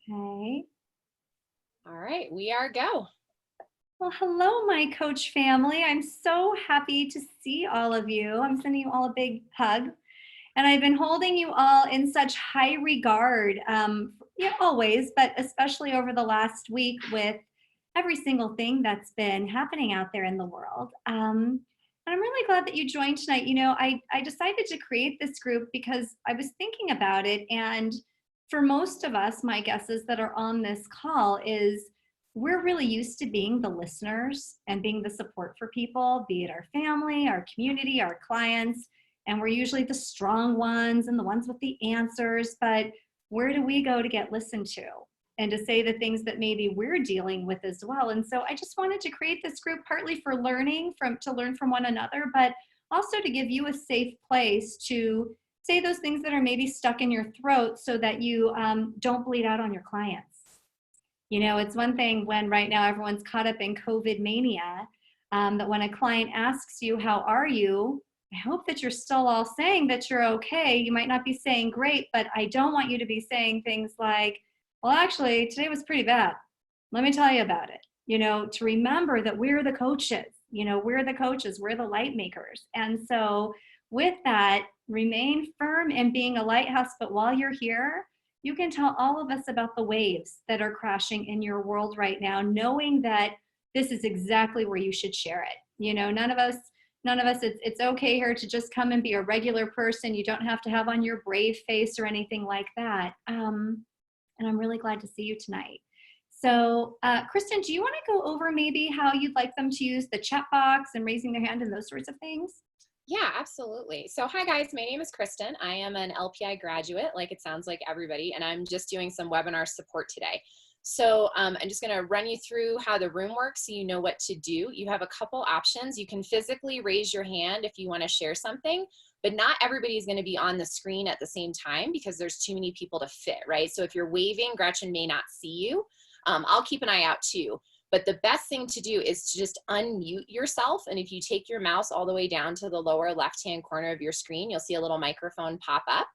Okay. All right, we are go. Well, hello, my coach family. I'm so happy to see all of you. I'm sending you all a big hug. And I've been holding you all in such high regard, yeah, always, but especially over the last week with every single thing that's been happening out there in the world. And I'm really glad that you joined tonight. I decided to create this group because I was thinking about it. And for most of us, my guesses that are on this call is we're really used to being the listeners and being the support for people, be it our family, our community, our clients, and we're usually the strong ones and the ones with the answers. But where do we go to get listened to and to say the things that maybe we're dealing with as well? And so I just wanted to create this group partly for to learn from one another, but also to give you a safe place to say those things that are maybe stuck in your throat so that you don't bleed out on your clients. It's one thing when right now everyone's caught up in COVID mania, that when a client asks you, how are you? I hope that you're still all saying that you're okay. You might not be saying great, but I don't want you to be saying things like, well, actually, today was pretty bad. Let me tell you about it. To remember that we're the coaches, we're the coaches, we're the light makers. And so with that, remain firm in being a lighthouse. But while you're here, you can tell all of us about the waves that are crashing in your world right now, knowing that this is exactly where you should share it. None of us, it's okay here to just come and be a regular person. You don't have to have on your brave face or anything like that. And I'm really glad to see you tonight. So, Kristen, do you want to go over maybe how you'd like them to use the chat box and raising their hand and those sorts of things? Yeah, absolutely. So, hi guys, my name is Kristen. I am an LPI graduate, like it sounds like everybody, and I'm just doing some webinar support today. So I'm just going to run you through how the room works so you know what to do. You have a couple options. You can physically raise your hand if you want to share something, but not everybody is going to be on the screen at the same time because there's too many people to fit, right? So if you're waving, Gretchen may not see you. I'll keep an eye out too. But the best thing to do is to just unmute yourself. And if you take your mouse all the way down to the lower left-hand corner of your screen, you'll see a little microphone pop up.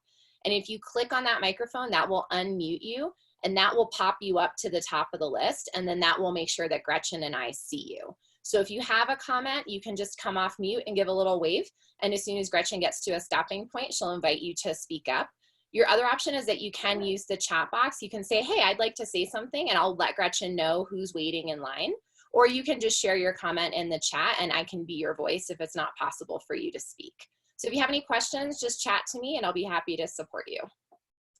And if you click on that microphone, that will unmute you. And that will pop you up to the top of the list. And then that will make sure that Gretchen and I see you. So if you have a comment, you can just come off mute and give a little wave. And as soon as Gretchen gets to a stopping point, she'll invite you to speak up. Your other option is that you can use the chat box. You can say, hey, I'd like to say something, and I'll let Gretchen know who's waiting in line. Or you can just share your comment in the chat, and I can be your voice if it's not possible for you to speak. So if you have any questions, just chat to me, and I'll be happy to support you.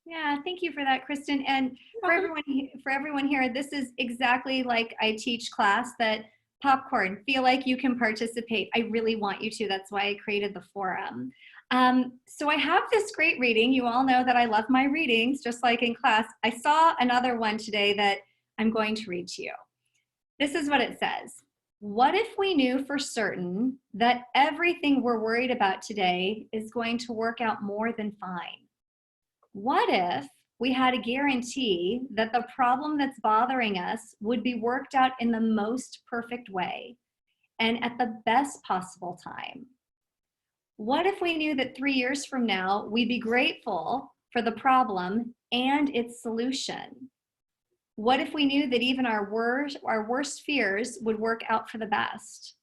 Yeah, thank you for that, Kristen. And for everyone here, this is exactly like I teach class, that popcorn, feel like you can participate. I really want you to. That's why I created the forum. So I have this great reading. You all know that I love my readings, just like in class. I saw another one today that I'm going to read to you. This is what it says. What if we knew for certain that everything we're worried about today is going to work out more than fine? What if we had a guarantee that the problem that's bothering us would be worked out in the most perfect way and at the best possible time? What if we knew that 3 years from now, we'd be grateful for the problem and its solution? What if we knew that even our worst fears would work out for the best?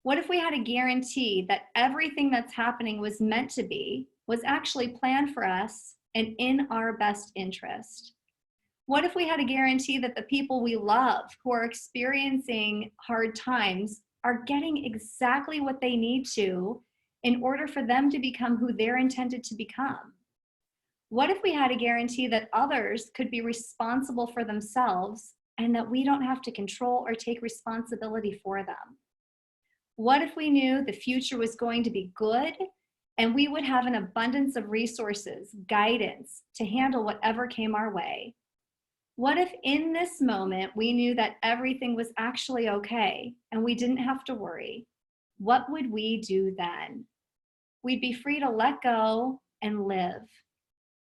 What if we had a guarantee that everything that's happening was meant to be, was actually planned for us and in our best interest? What if we had a guarantee that the people we love who are experiencing hard times are getting exactly what they need to in order for them to become who they're intended to become? What if we had a guarantee that others could be responsible for themselves and that we don't have to control or take responsibility for them? What if we knew the future was going to be good and we would have an abundance of resources, guidance to handle whatever came our way? What if in this moment we knew that everything was actually okay and we didn't have to worry? What would we do then? We'd be free to let go and live.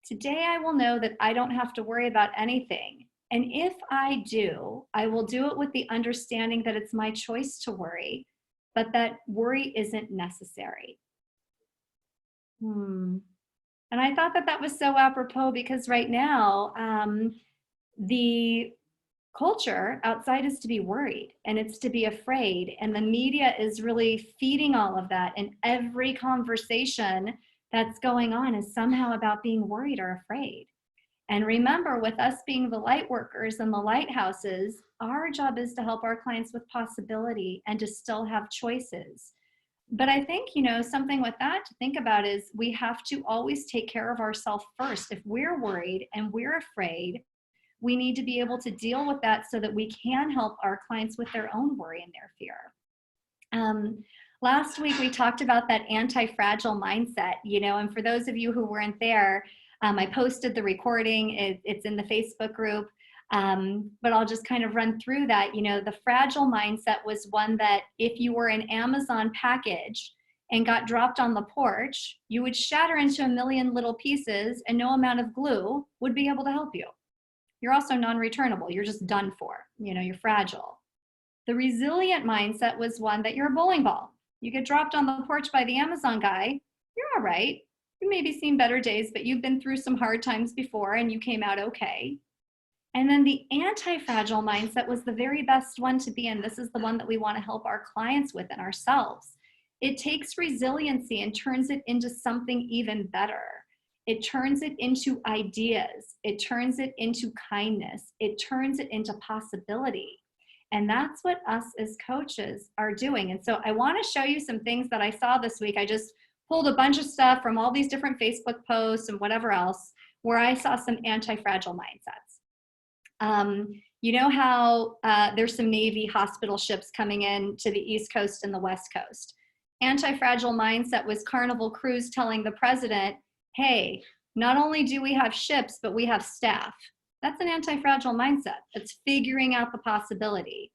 Today I will know that I don't have to worry about anything. And if I do, I will do it with the understanding that it's my choice to worry, but that worry isn't necessary. And I thought that that was so apropos because right now, The culture outside is to be worried and it's to be afraid. And the media is really feeding all of that. And every conversation that's going on is somehow about being worried or afraid. And remember, with us being the light workers and the lighthouses, our job is to help our clients with possibility and to still have choices. But I think, something with that to think about is we have to always take care of ourselves first. If we're worried and we're afraid, we need to be able to deal with that so that we can help our clients with their own worry and their fear. Last week, we talked about that anti-fragile mindset, and for those of you who weren't there, I posted the recording. It's in the Facebook group, but I'll just kind of run through that. The fragile mindset was one that if you were an Amazon package and got dropped on the porch, you would shatter into a million little pieces and no amount of glue would be able to help you. You're also non-returnable. You're just done for. You're fragile. The resilient mindset was one that you're a bowling ball. You get dropped on the porch by the Amazon guy, you're all right. You maybe seen better days, but you've been through some hard times before and you came out okay. And then the anti-fragile mindset was the very best one to be in. This is the one that we want to help our clients with and ourselves. It takes resiliency and turns it into something even better. It turns it into ideas. It turns it into kindness. It turns it into possibility. And that's what us as coaches are doing. And so I want to show you some things that I saw this week. I just pulled a bunch of stuff from all these different Facebook posts and whatever else where I saw some anti-fragile mindsets. You know how there's some Navy hospital ships coming in to the East Coast and the West Coast. Anti-fragile mindset was Carnival Cruise telling the president, hey, not only do we have ships, but we have staff. That's an anti-fragile mindset. It's figuring out the possibility.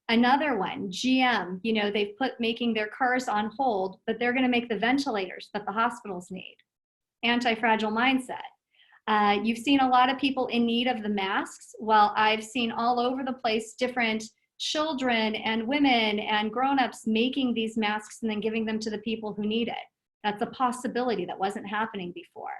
Another one, GM, they've making their cars on hold, but they're going to make the ventilators that the hospitals need. Anti-fragile mindset. You've seen a lot of people in need of the masks. Well, I've seen all over the place different children and women and grown-ups making these masks and then giving them to the people who need it. That's a possibility that wasn't happening before.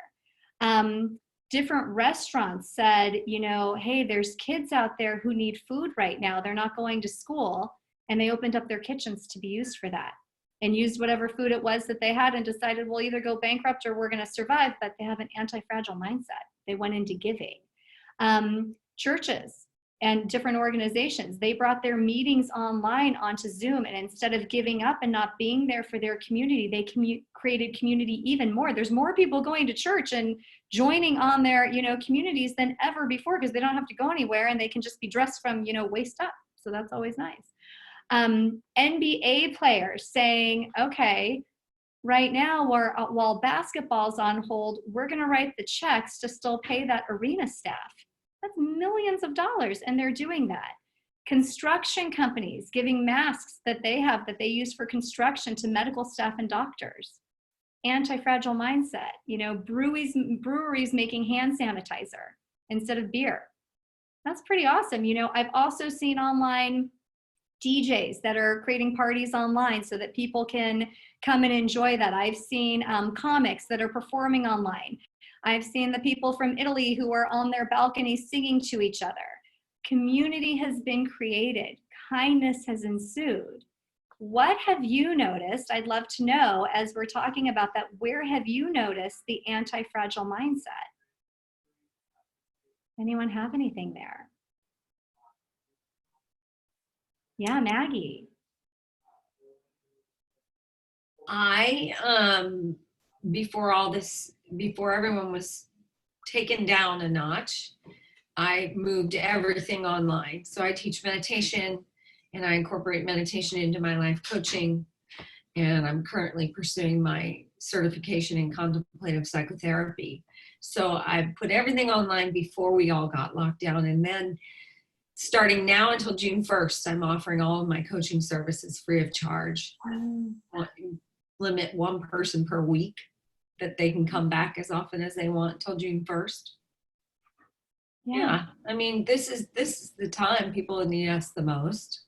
Different restaurants said, hey, there's kids out there who need food right now. They're not going to school. And they opened up their kitchens to be used for that and used whatever food it was that they had and decided we'll either go bankrupt or we're going to survive, but they have an anti-fragile mindset. They went into giving. Churches and different organizations, they brought their meetings online onto Zoom, and instead of giving up and not being there for their community, they created community even more. There's more people going to church and joining on their communities than ever before because they don't have to go anywhere and they can just be dressed from waist up. So that's always nice. NBA players saying, okay, right now while basketball's on hold, we're going to write the checks to still pay that arena staff. That's millions of dollars, and they're doing that. Construction companies giving masks that they have that they use for construction to medical staff and doctors. Anti-fragile mindset, breweries making hand sanitizer instead of beer. That's pretty awesome. I've also seen online DJs that are creating parties online so that people can come and enjoy that. I've seen comics that are performing online. I've seen the people from Italy who are on their balconies singing to each other. Community has been created. Kindness has ensued. What have you noticed? I'd love to know, as we're talking about that, where have you noticed the anti-fragile mindset? Anyone have anything there? Yeah, Maggie. Before everyone was taken down a notch, I moved everything online. So I teach meditation and I incorporate meditation into my life coaching. And I'm currently pursuing my certification in contemplative psychotherapy. So I put everything online before we all got locked down. And then starting now until June 1st, I'm offering all of my coaching services free of charge. Limit one person per week that they can come back as often as they want till June 1st. Yeah. I mean, this is the time people need us the most.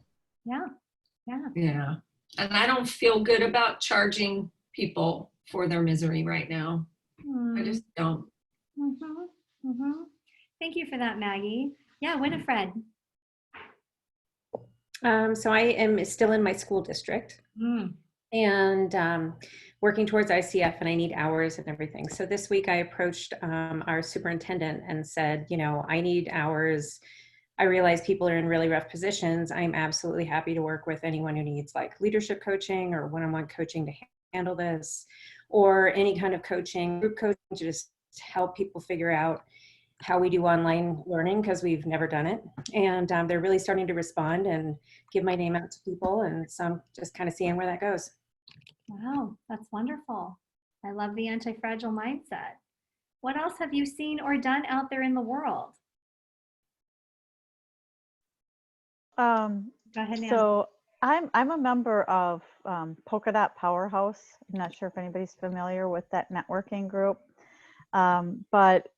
Yeah. And I don't feel good about charging people for their misery right now. I just don't. Thank you for that, Maggie. Yeah, Winifred. So I am still in my school district Mm. and working towards ICF, and I need hours and everything. So this week I approached our superintendent and said, you know, I need hours. I realize people are in really rough positions. I'm absolutely happy to work with anyone who needs like leadership coaching or one-on-one coaching to handle this, or any kind of coaching, group coaching to just help people figure out how we do online learning, because we've never done it. And they're really starting to respond and give my name out to people. And so I'm just kind of seeing where that goes. Wow, that's wonderful. I love the anti-fragile mindset. What else have you seen or done out there in the world? Go ahead, Nancy. So I'm a member of Polka Dot Powerhouse. I'm not sure if anybody's familiar with that networking group, but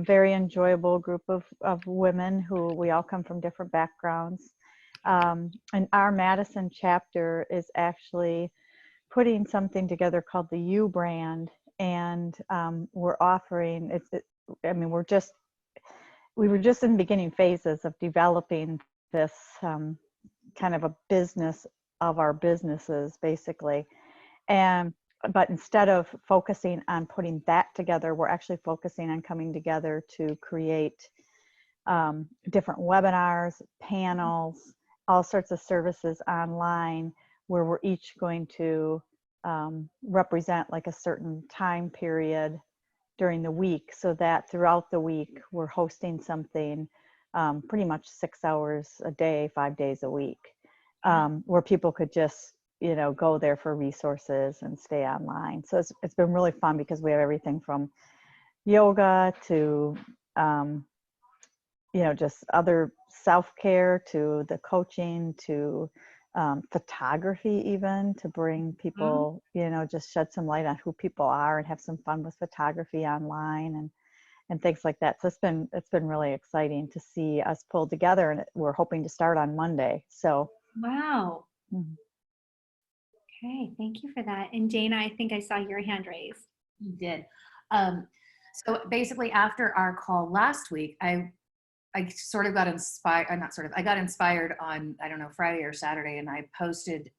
very enjoyable group of women who we all come from different backgrounds. And our Madison chapter is actually putting something together called the U brand, and we're offering I mean, we were just in beginning phases of developing this kind of a business of our businesses, basically. But instead of focusing on putting that together, we're actually focusing on coming together to create different webinars, panels, all sorts of services online, where we're each going to represent like a certain time period during the week, so that throughout the week we're hosting something pretty much 6 hours a day, 5 days a week, where people could just, you know, go there for resources and stay online. So it's been really fun because we have everything from yoga to you know, just other self-care, to the coaching, to photography, even to bring people, you know, just shed some light on who people are and have some fun with photography online and things like that. So it's been really exciting to see us pull together, and we're hoping to start on Monday. So Wow. Okay, thank you for that. And Dana, I think I saw your hand raised. You did. So basically, after our call last week, I sort of got inspired. Not sort of. I got inspired on, I don't know, Friday or Saturday, and I posted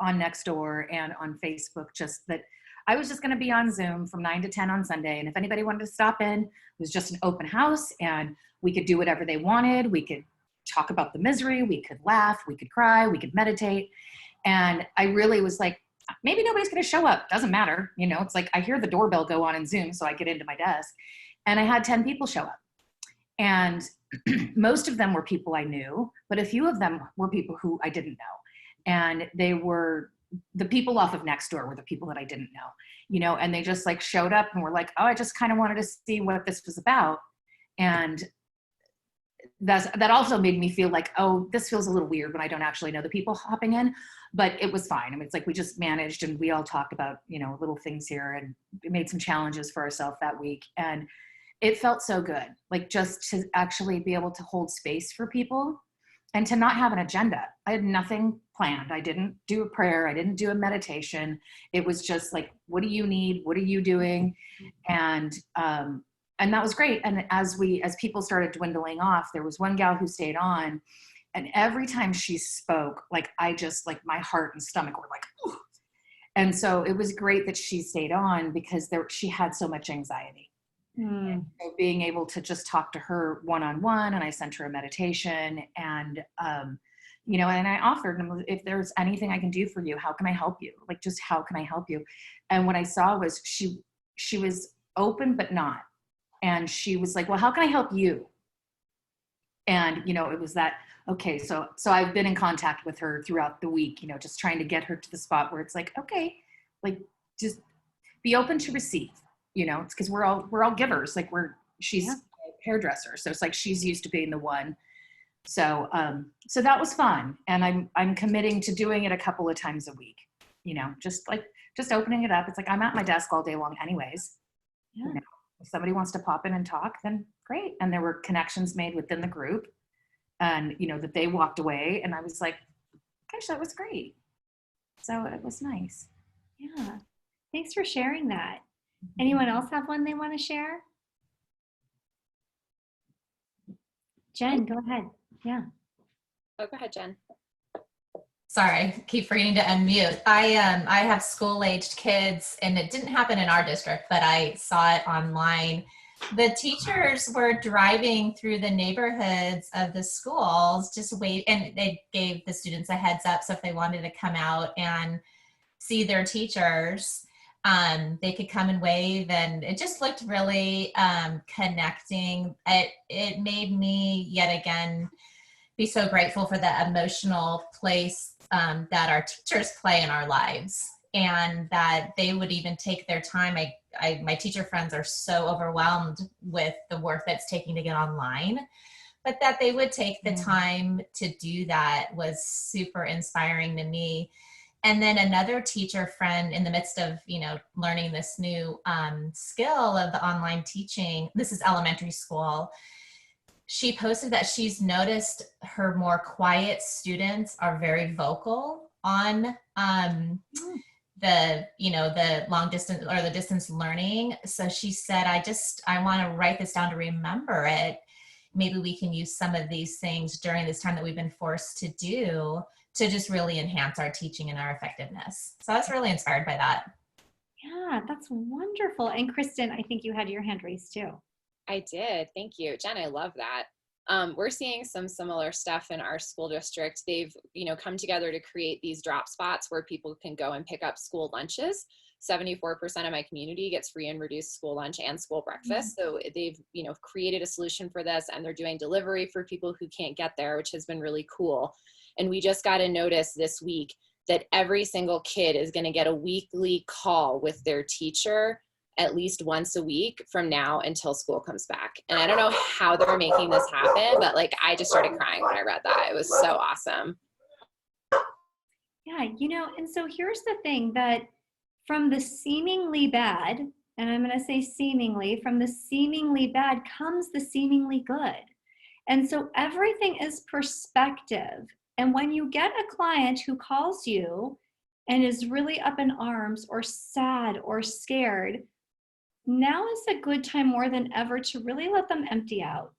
on Nextdoor and on Facebook just that I was just going to be on Zoom from 9 to 10 on Sunday, and if anybody wanted to stop in, it was just an open house, and we could do whatever they wanted. We could talk about the misery, we could laugh, we could cry, we could meditate. And I really was like, maybe nobody's going to show up. Doesn't matter. You know, it's like I hear the doorbell go on in Zoom, so I get into my desk, and I had 10 people show up. And most of them were people I knew, but a few of them were people who I didn't know. And they were the people off of Nextdoor were the people that I didn't know, you know, and they just like showed up and were like, oh, I just kind of wanted to see what this was about. And that also made me feel like, oh, this feels a little weird when I don't actually know the people hopping in, but it was fine. I mean, it's like we just managed, and we all talked about, you know, little things here, and we made some challenges for ourselves that week. And it felt so good, like just to actually be able to hold space for people and to not have an agenda. I had nothing planned. I didn't do a prayer. I didn't do a meditation. It was just like, what do you need? What are you doing? And that was great. And as people started dwindling off, there was one gal who stayed on, and every time she spoke, like I just, like my heart and stomach were like, ooh. And so it was great that she stayed on, because she had so much anxiety. And so being able to just talk to her one-on-one, and I sent her a meditation, and you know, and I offered them, if there's anything I can do for you, how can I help you? Like, just how can I help you? And what I saw was she was open but not, and she was like, well, how can I help you? And you know, it was that, okay, so I've been in contact with her throughout the week, you know, just trying to get her to the spot where it's like, okay, like just be open to receive. You know, it's because we're all givers. Like she's a hairdresser, so it's like she's used to being the one. So so that was fun, and I'm committing to doing it a couple of times a week. You know, just opening it up. It's like I'm at my desk all day long, anyways. Yeah. You know, if somebody wants to pop in and talk, then great. And there were connections made within the group, and you know that they walked away, and I was like, gosh, that was great. So it was nice. Yeah, thanks for sharing that. Anyone else have one they want to share? Jen, go ahead. Yeah. Oh, go ahead, Jen. Sorry, keep forgetting to unmute. I have school-aged kids, and it didn't happen in our district, but I saw it online. The teachers were driving through the neighborhoods of the schools, just wait, and they gave the students a heads up, so if they wanted to come out and see their teachers, they could come and wave, and it just looked really connecting. It made me yet again be so grateful for the emotional place that our teachers play in our lives, and that they would even take their time. My teacher friends are so overwhelmed with the work that's taking to get online, but that they would take the time to do that was super inspiring to me. And then another teacher friend, in the midst of, learning this new skill of the online teaching, this is elementary school, she posted that she's noticed her more quiet students are very vocal on the long distance or the distance learning. So she said, I want to write this down to remember it. Maybe we can use some of these things during this time that we've been forced to do to just really enhance our teaching and our effectiveness. So I was really inspired by that. Yeah, that's wonderful. And Kristen, I think you had your hand raised too. I did. Thank you, Jen. I love that. We're seeing some similar stuff in our school district. They've, come together to create these drop spots where people can go and pick up school lunches. 74% of my community gets free and reduced school lunch and school breakfast. So they've, created a solution for this, and they're doing delivery for people who can't get there, which has been really cool. And we just got a notice this week that every single kid is going to get a weekly call with their teacher at least once a week from now until school comes back. And I don't know how they're making this happen, but I just started crying when I read that. It was so awesome. Yeah, and so here's the thing, that from the seemingly bad, and I'm going to say seemingly, from the seemingly bad comes the seemingly good. And so everything is perspective. And when you get a client who calls you and is really up in arms or sad or scared, now is a good time more than ever to really let them empty out.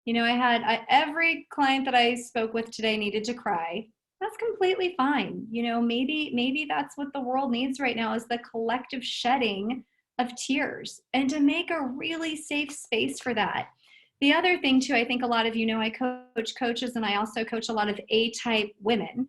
Every client that I spoke with today needed to cry. That's completely fine. Maybe that's what the world needs right now, is the collective shedding of tears, and to make a really safe space for that. The other thing too, I think a lot of I coach coaches, and I also coach a lot of A-type women.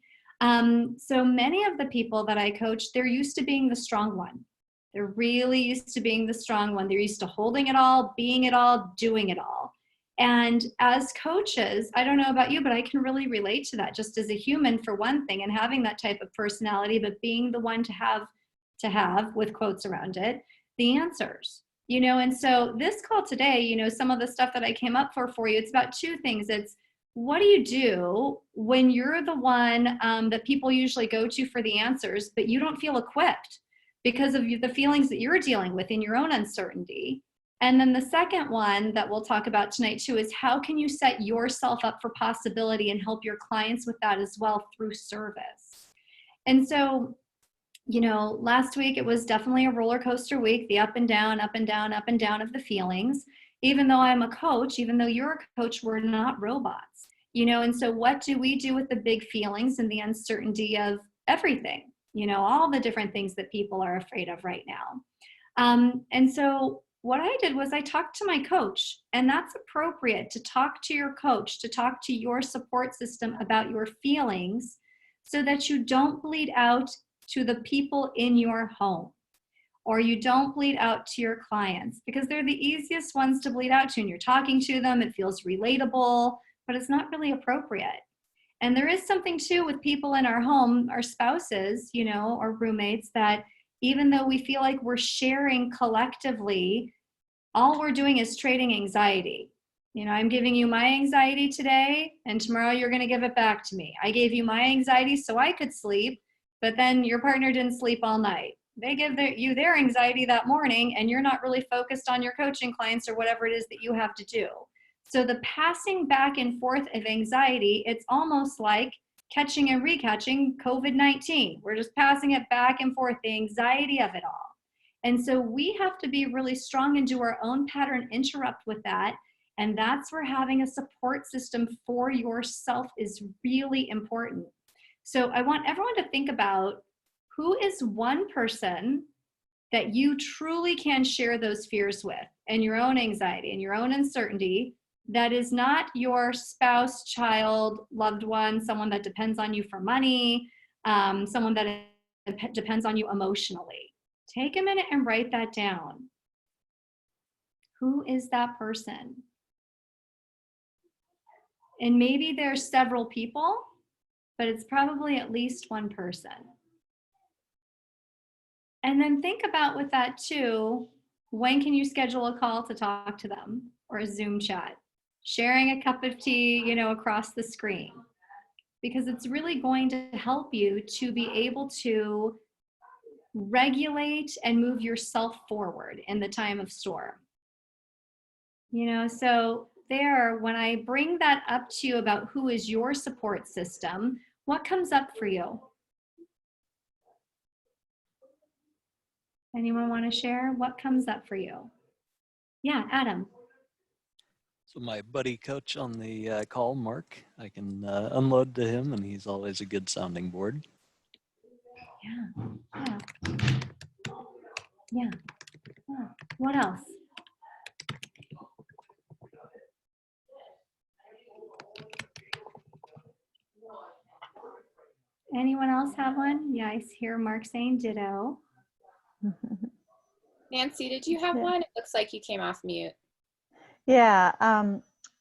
So many of the people that I coach, they're used to being the strong one. They're really used to being the strong one. They're used to holding it all, being it all, doing it all. And as coaches, I don't know about you, but I can really relate to that, just as a human for one thing, and having that type of personality, but being the one to have with quotes around it, the answers. And so this call today, some of the stuff that I came up for you, it's about two things. It's, what do you do when you're the one that people usually go to for the answers, but you don't feel equipped because of the feelings that you're dealing with in your own uncertainty? And then the second one that we'll talk about tonight too is, how can you set yourself up for possibility and help your clients with that as well through service? And so, last week it was definitely a roller coaster week, the up and down, up and down, up and down of the feelings. Even though I'm a coach, even though you're a coach, we're not robots, and so what do we do with the big feelings and the uncertainty of everything, all the different things that people are afraid of right now. And so what I did was I talked to my coach, and that's appropriate to talk to your coach, to talk to your support system about your feelings, so that you don't bleed out to the people in your home, or you don't bleed out to your clients, because they're the easiest ones to bleed out to. And you're talking to them, it feels relatable, but it's not really appropriate. And there is something too with people in our home, our spouses, or roommates, that even though we feel like we're sharing collectively, all we're doing is trading anxiety. I'm giving you my anxiety today, and tomorrow you're going to give it back to me. I gave you my anxiety so I could sleep, but then your partner didn't sleep all night. They give you their anxiety that morning, and you're not really focused on your coaching clients or whatever it is that you have to do. So the passing back and forth of anxiety, it's almost like catching and recatching COVID-19. We're just passing it back and forth, the anxiety of it all. And so we have to be really strong and do our own pattern interrupt with that, And that's where having a support system for yourself is really important. So I want everyone to think about, who is one person that you truly can share those fears with, and your own anxiety and your own uncertainty, that is not your spouse, child, loved one, someone that depends on you for money, someone that depends on you emotionally. Take a minute and write that down. Who is that person? And maybe there's several people, but it's probably at least one person. And then think about with that too, when can you schedule a call to talk to them, or a Zoom chat? Sharing a cup of tea, you know, across the screen. Because it's really going to help you to be able to regulate and move yourself forward in the time of storm. You know, so there, when I bring that up to you about who is your support system, what comes up for you? Anyone want to share? What comes up for you? Yeah, Adam. So my buddy coach on the call, Mark, I can unload to him, and he's always a good sounding board. Yeah. Yeah. What else? Anyone else have one? Yeah, I hear Mark saying ditto. Nancy, did you have one? It looks like you came off mute. Yeah,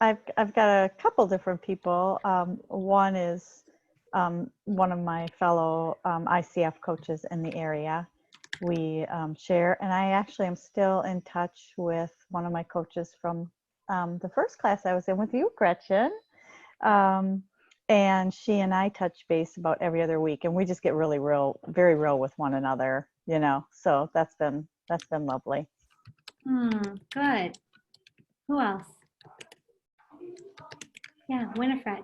I've got a couple different people. One is one of my fellow ICF coaches in the area. We share, and I actually am still in touch with one of my coaches from the first class I was in with you, Gretchen. And she and I touch base about every other week, and we just get really real, very real with one another, you know. So that's been lovely. Good. Who else? Yeah, Winifred.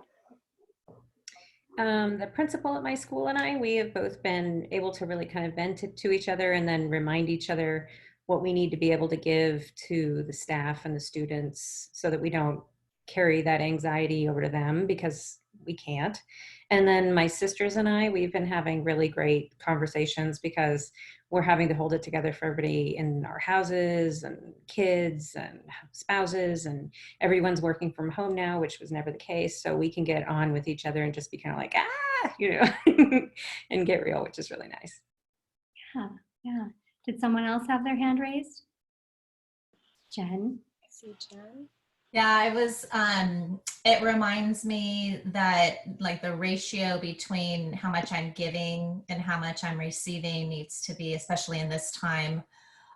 The principal at my school and I, we have both been able to really kind of vent it to each other and then remind each other what we need to be able to give to the staff and the students so that we don't carry that anxiety over to them, because we can't. And then my sisters and I, we've been having really great conversations because we're having to hold it together for everybody in our houses and kids and spouses, and everyone's working from home now, which was never the case. So we can get on with each other and just be kind of like, you know, and get real, which is really nice. Yeah. Did someone else have their hand raised? Jen? I see Jen. Yeah, it reminds me that like the ratio between how much I'm giving and how much I'm receiving needs to be, especially in this time,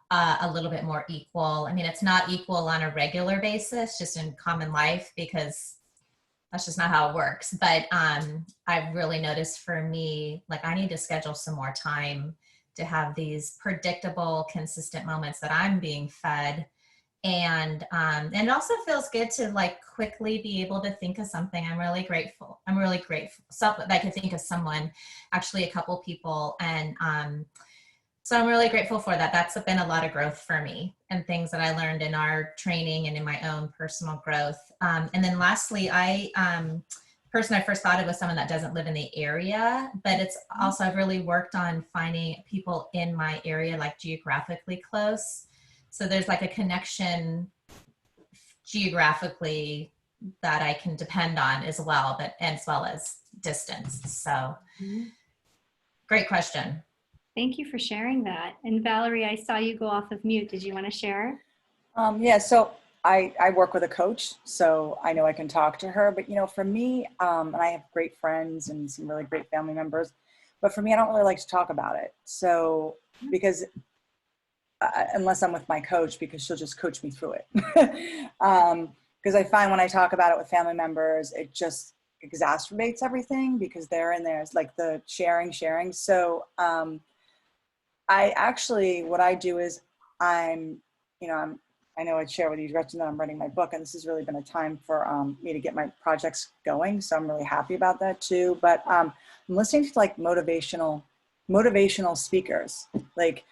a little bit more equal. I mean, it's not equal on a regular basis, just in common life, because that's just not how it works. But I've really noticed for me, like I need to schedule some more time to have these predictable, consistent moments that I'm being fed. And it also feels good to like quickly be able to think of something. I'm really grateful. So I could think of someone, actually a couple people. And so I'm really grateful for that. That's been a lot of growth for me and things that I learned in our training and in my own personal growth. And then lastly, person I first thought of was someone that doesn't live in the area, but it's also, I've really worked on finding people in my area, like geographically close. So there's like a connection geographically that I can depend on as well, but as well as distance. So great question. Thank you for sharing that. And Valerie, I saw you go off of mute. Did you want to share? Yeah, so I work with a coach, so I know I can talk to her. But, you know, for me, and I have great friends and some really great family members, but for me, I don't really like to talk about it. So, because unless I'm with my coach, because she'll just coach me through it. Because I find when I talk about it with family members, it just exacerbates everything because they're in there. It's like the sharing. So I actually, what I do is I know I'd share with you, Gretchen, that I'm writing my book, and this has really been a time for me to get my projects going. So I'm really happy about that too. But I'm listening to like motivational speakers, like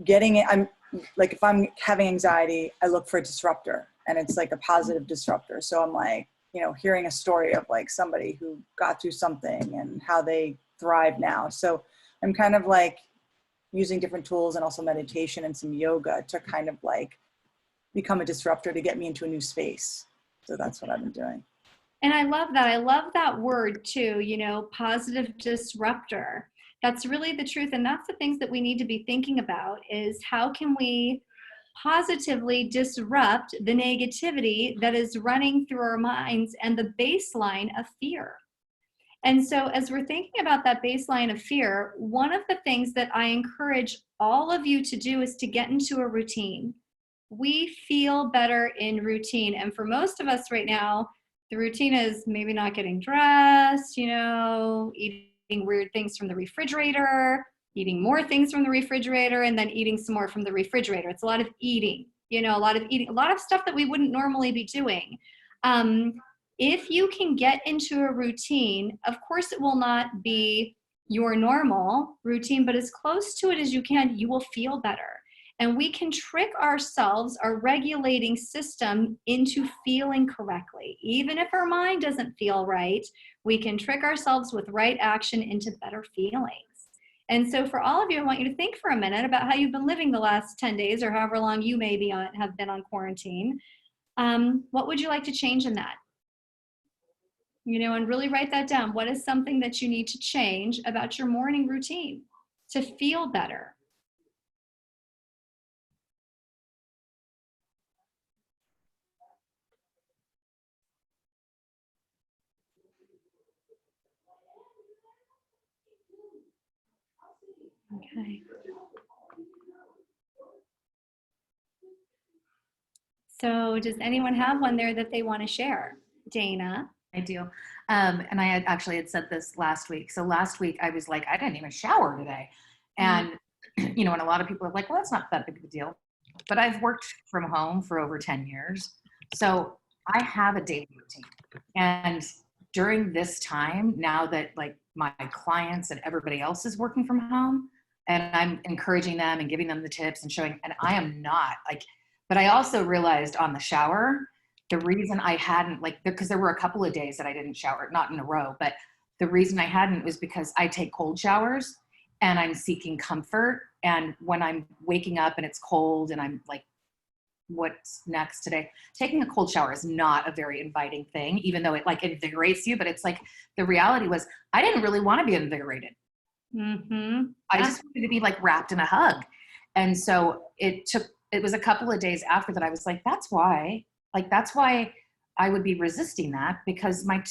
getting it. I'm like, if I'm having anxiety, I look for a disruptor. and it's like a positive disruptor. So I'm like, you know, hearing a story of like somebody who got through something and how they thrive now. So I'm kind of like using different tools and also meditation and some yoga to kind of like become a disruptor to get me into a new space. So that's what I've been doing. And I love that. I love that word too, you know, positive disruptor. That's really the truth. And that's the things that we need to be thinking about is how can we positively disrupt the negativity that is running through our minds and the baseline of fear. And so as we're thinking about that baseline of fear, one of the things that I encourage all of you to do is to get into a routine. We feel better in routine. And for most of us right now, the routine is maybe not getting dressed, you know, eating weird things from the refrigerator, eating more things from the refrigerator, and then eating some more from the refrigerator. It's a lot of eating, you know, a lot of stuff that we wouldn't normally be doing. If you can get into a routine, of course it will not be your normal routine, but as close to it as you can, you will feel better. And we can trick ourselves, our regulating system, into feeling correctly. Even if our mind doesn't feel right, we can trick ourselves with right action into better feelings. And so for all of you, I want you to think for a minute about how you've been living the last 10 days or however long you maybe have been on quarantine. What would you like to change in that? You know, and really write that down. What is something that you need to change about your morning routine to feel better? Okay. So does anyone have one there that they want to share? Dana? I do. And I had said this last week. So last week I was like, I didn't even shower today. And, you know, and a lot of people are like, well, that's not that big of a deal. But I've worked from home for over 10 years. So I have a daily routine. And during this time, now that like my clients and everybody else is working from home, and I'm encouraging them and giving them the tips and showing, and I am not like, but I also realized on the shower, the reason I hadn't like, because there were a couple of days that I didn't shower, not in a row, but the reason I hadn't was because I take cold showers and I'm seeking comfort. And when I'm waking up and it's cold and I'm like, what's next today? Taking a cold shower is not a very inviting thing, even though it like invigorates you, but it's like, the reality was I didn't really want to be invigorated. I just wanted to be like wrapped in a hug. And so it was a couple of days after that I was like, that's why I would be resisting that, because my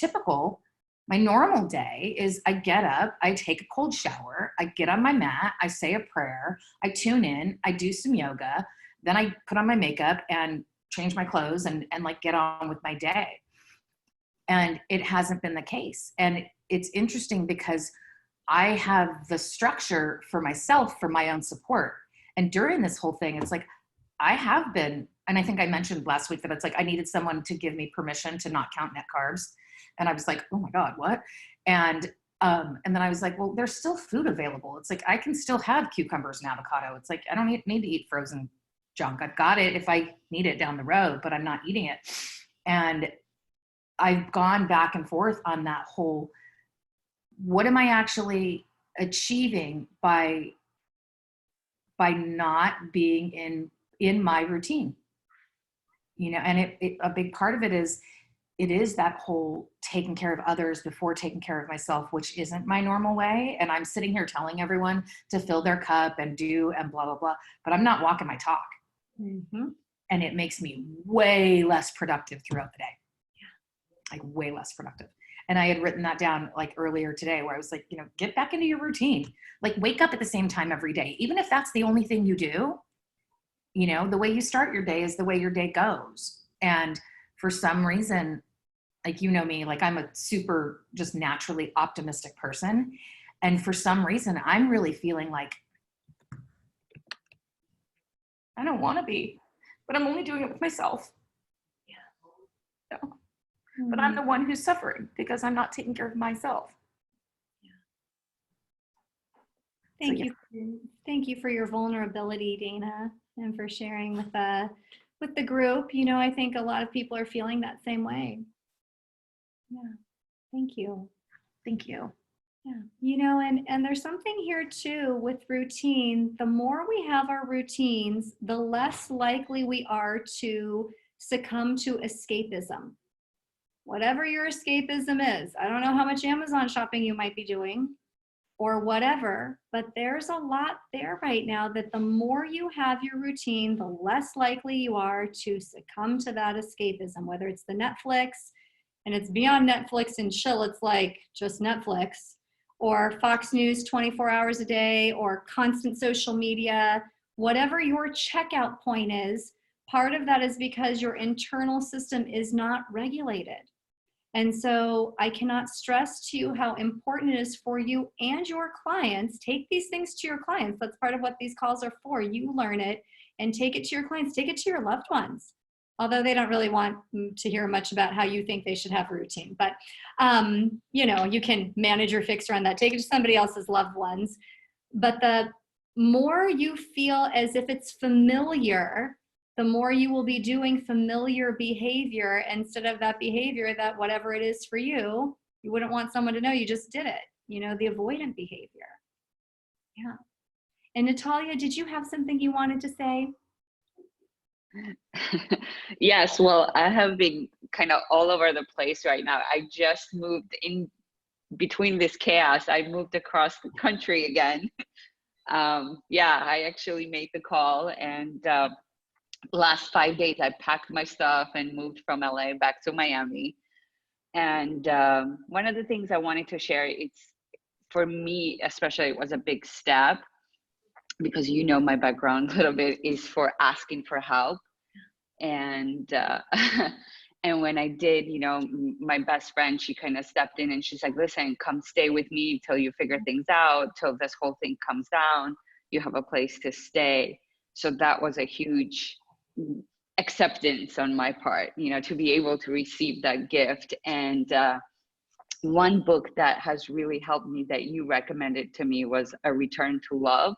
normal day is I get up, I take a cold shower, I get on my mat, I say a prayer, I tune in, I do some yoga, then I put on my makeup and change my clothes and like get on with my day. And it hasn't been the case. And it's interesting because I have the structure for myself, for my own support. And during this whole thing, it's like, I have been, and I think I mentioned last week that it's like, I needed someone to give me permission to not count net carbs. And I was like, oh my God, what? And then I was like, well, there's still food available. It's like, I can still have cucumbers and avocado. It's like, I don't need to eat frozen junk. I've got it if I need it down the road, but I'm not eating it. And I've gone back and forth on that whole, what am I actually achieving by not being in my routine, you know? And a big part of it is that whole taking care of others before taking care of myself, which isn't my normal way. And I'm sitting here telling everyone to fill their cup and do and blah, blah, blah, but I'm not walking my talk. And it makes me way less productive throughout the day. Like way less productive. And I had written that down like earlier today where I was like, you know, get back into your routine, like wake up at the same time every day, even if that's the only thing you do. You know, the way you start your day is the way your day goes. And for some reason, like, you know me, like I'm a super just naturally optimistic person. And for some reason, I'm really feeling like I don't want to be, but I'm only doing it with myself. Yeah. So, but I'm the one who's suffering because I'm not taking care of myself. Thank you for your vulnerability, Dana, and for sharing with with the group. You know, I think a lot of people are feeling that same way. Yeah. Thank you. Thank you. Yeah. You know, and there's something here too with routine. The more we have our routines, the less likely we are to succumb to escapism. Whatever your escapism is, I don't know how much Amazon shopping you might be doing or whatever, but there's a lot there right now that the more you have your routine, the less likely you are to succumb to that escapism, whether it's the Netflix and it's beyond Netflix and chill, it's like just Netflix, or Fox News 24 hours a day, or constant social media, whatever your checkout point is, part of that is because your internal system is not regulated. And so I cannot stress to you how important it is for you and your clients. Take these things to your clients. That's part of what these calls are for. You learn it and take it to your clients. Take it to your loved ones. Although they don't really want to hear much about how you think they should have a routine. But, you know, you can manage or fix around that. Take it to somebody else's loved ones. But the more you feel as if it's familiar, the more you will be doing familiar behavior instead of that behavior that whatever it is for you, you wouldn't want someone to know you just did it. You know, the avoidant behavior. Yeah. And Natalia, did you have something you wanted to say? Yes, well, I have been kind of all over the place right now. I just moved in between this chaos. I moved across the country again. Yeah, I actually made the call, and last 5 days I packed my stuff and moved from LA back to Miami. And one of the things I wanted to share, it's for me especially, it was a big step because you know my background a little bit is for asking for help. And and when I did, you know, my best friend, she kind of stepped in and she's like, listen, come stay with me till you figure things out, till this whole thing comes down, you have a place to stay. So that was a huge acceptance on my part, you know, to be able to receive that gift. And one book that has really helped me that you recommended to me was A Return to Love.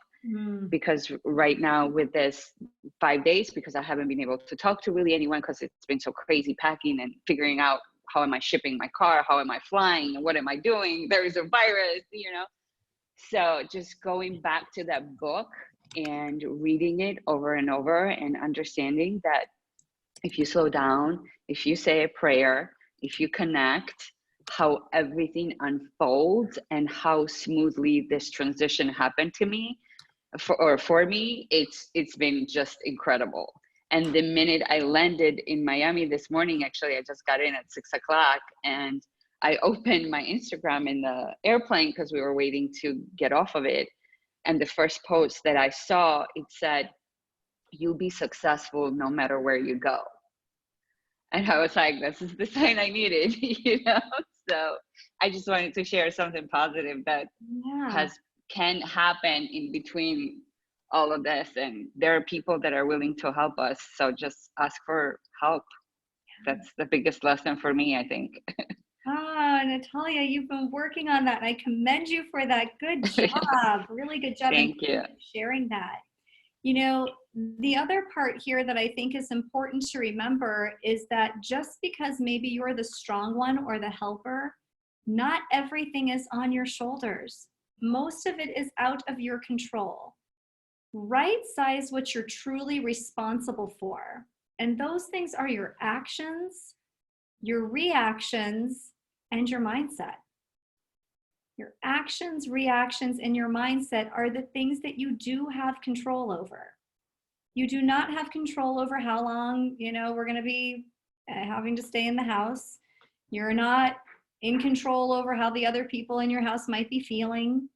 Because right now with this 5 days, because I haven't been able to talk to really anyone because it's been so crazy packing and figuring out how am I shipping my car, how am I flying, and what am I doing? There is a virus, you know. So just going back to that book and reading it over and over and understanding that if you slow down, if you say a prayer, if you connect, how everything unfolds and how smoothly this transition happened to me. For me, it's been just incredible. And the minute I landed in Miami this morning, actually, I just got in at 6 o'clock and I opened my Instagram in the airplane because we were waiting to get off of it. And the first post that I saw, it said, you'll be successful no matter where you go. And I was like, this is the sign I needed, you know? So I just wanted to share something positive that can happen in between all of this, and there are people that are willing to help us, so just ask for help. That's the biggest lesson for me, I think. Natalia, you've been working on that. I commend you for that. Good job. Really good job. Thank you. Sharing that. You know, the other part here that I think is important to remember is that just because maybe you're the strong one or the helper, not everything is on your shoulders. Most of it is out of your control. Right size what you're truly responsible for. And those things are your actions, your reactions, and your mindset. Your actions, reactions, and your mindset are the things that you do have control over. You do not have control over how long, you know, we're going to be having to stay in the house. You're not in control over how the other people in your house might be feeling,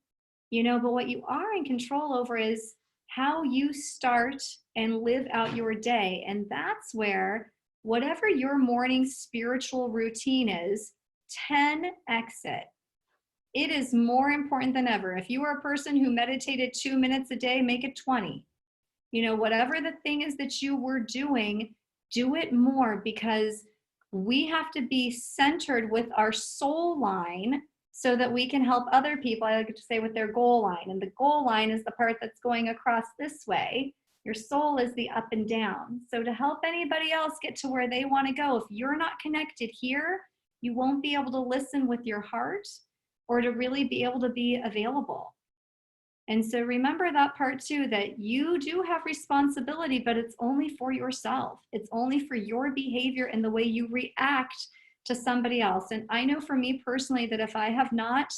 you know, but what you are in control over is how you start and live out your day. And that's where whatever your morning spiritual routine is, 10x it. It is more important than ever. If you are a person who meditated 2 minutes a day, make it 20. You know, whatever the thing is that you were doing, do it more, because we have to be centered with our soul line so that we can help other people. I like to say with their goal line. And the goal line is the part that's going across this way. Your soul is the up and down. So to help anybody else get to where they want to go, if you're not connected here, you won't be able to listen with your heart or to really be able to be available. And so remember that part too, that you do have responsibility, but it's only for yourself. It's only for your behavior and the way you react to somebody else. And I know for me personally that if I have not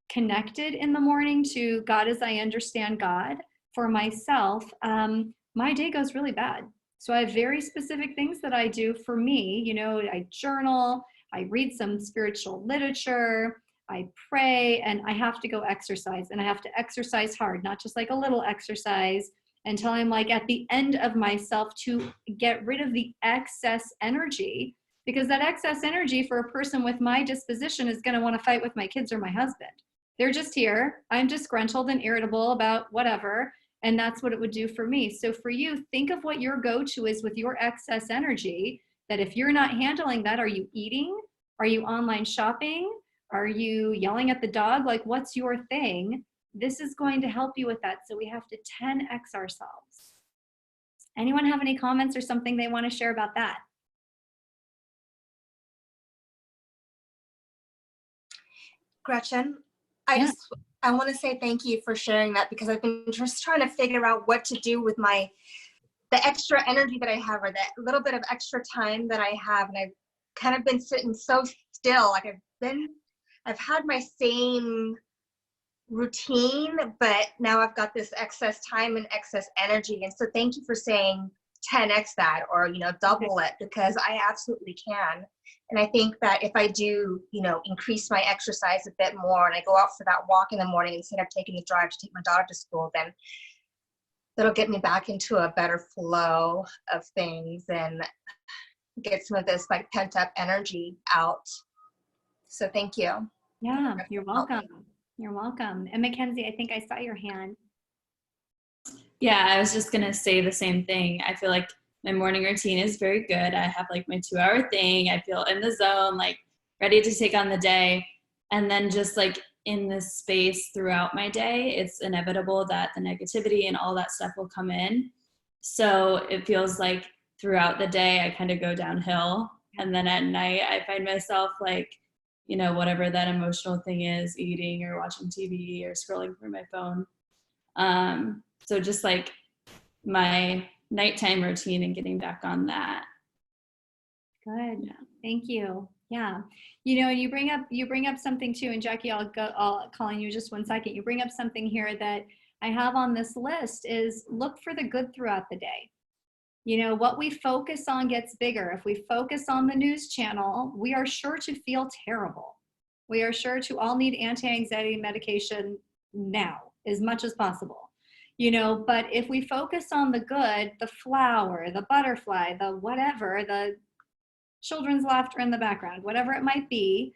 connected in the morning to God as I understand God for myself, my day goes really bad. So I have very specific things that I do for me. You know, I journal, I read some spiritual literature, I pray, and I have to go exercise, and I have to exercise hard, not just like a little exercise, until I'm like at the end of myself to get rid of the excess energy, because that excess energy for a person with my disposition is going to want to fight with my kids or my husband. They're just here. I'm disgruntled and irritable about whatever, and that's what it would do for me. So for you, think of what your go-to is with your excess energy, that if you're not handling that, are you eating? Are you online shopping? Are you yelling at the dog? Like, what's your thing? This is going to help you with that. So we have to 10x ourselves. Anyone have any comments or something they want to share about that? Gretchen, I want to say thank you for sharing that, because I've been just trying to figure out what to do with the extra energy that I have, or that little bit of extra time that I have. And I've kind of been sitting so still. Like I've had my same routine, but now I've got this excess time and excess energy. And so thank you for saying 10x that, or, you know, double it, because I absolutely can. And I think that if I do, you know, increase my exercise a bit more, and I go out for that walk in the morning instead of taking the drive to take my daughter to school, then that'll get me back into a better flow of things and get some of this like pent up energy out. So thank you. Yeah, you're welcome. You're welcome. And Mackenzie, I think I saw your hand. Yeah, I was just going to say the same thing. I feel like my morning routine is very good. I have like my 2-hour thing. I feel in the zone, like ready to take on the day. And then just like in this space throughout my day, it's inevitable that the negativity and all that stuff will come in. So it feels like throughout the day, I kind of go downhill. And then at night, I find myself like, you know, whatever that emotional thing is, eating or watching TV or scrolling through my phone. So just like my nighttime routine and getting back on that. Good. Yeah. Thank you. Yeah. You know, you bring up something too, and Jackie, I'll call on you just 1 second. You bring up something here that I have on this list is look for the good throughout the day. You know, what we focus on gets bigger. If we focus on the news channel, we are sure to feel terrible. We are sure to all need anti-anxiety medication now, as much as possible. You know, but if we focus on the good, the flower, the butterfly, the whatever, the children's laughter in the background, whatever it might be,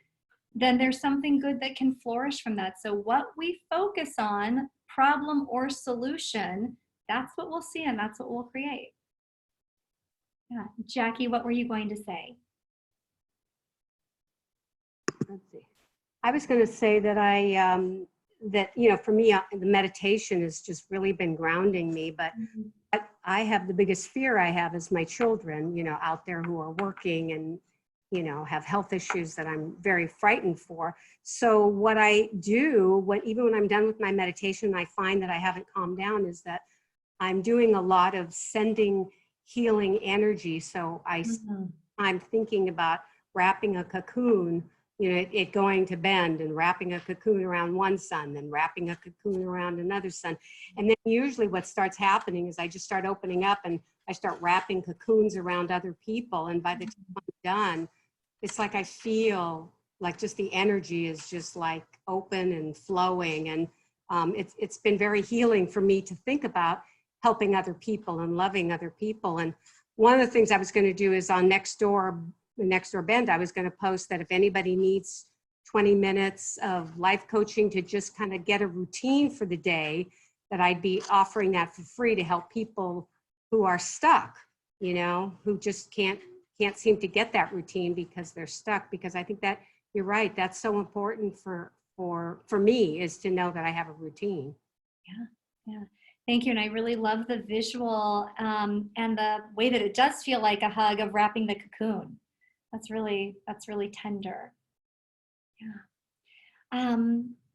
then there's something good that can flourish from that. So what we focus on, problem or solution, that's what we'll see and that's what we'll create. Yeah. Jackie, what were you going to say? Let's see. I was going to say that that, you know, for me, the meditation has just really been grounding me, but I have the biggest fear I have is my children, you know, out there who are working and, you know, have health issues that I'm very frightened for. So what I do, even when I'm done with my meditation, I find that I haven't calmed down, is that I'm doing a lot of sending healing energy. So I'm thinking about wrapping a cocoon, you know, it going to bend, and wrapping a cocoon around one sun, then wrapping a cocoon around another sun. And then usually what starts happening is I just start opening up and I start wrapping cocoons around other people. And by the time I'm done, it's like I feel like just the energy is just like open and flowing. And it's been very healing for me to think about helping other people and loving other people. And one of the things I was going to do is on the Next Door Bend, I was going to post that if anybody needs 20 minutes of life coaching to just kind of get a routine for the day, that I'd be offering that for free to help people who are stuck, you know, who just can't seem to get that routine because they're stuck. Because I think that you're right, that's so important for me, is to know that I have a routine. Yeah. Thank you. And I really love the visual and the way that it does feel like a hug of wrapping the cocoon. That's really tender. Yeah.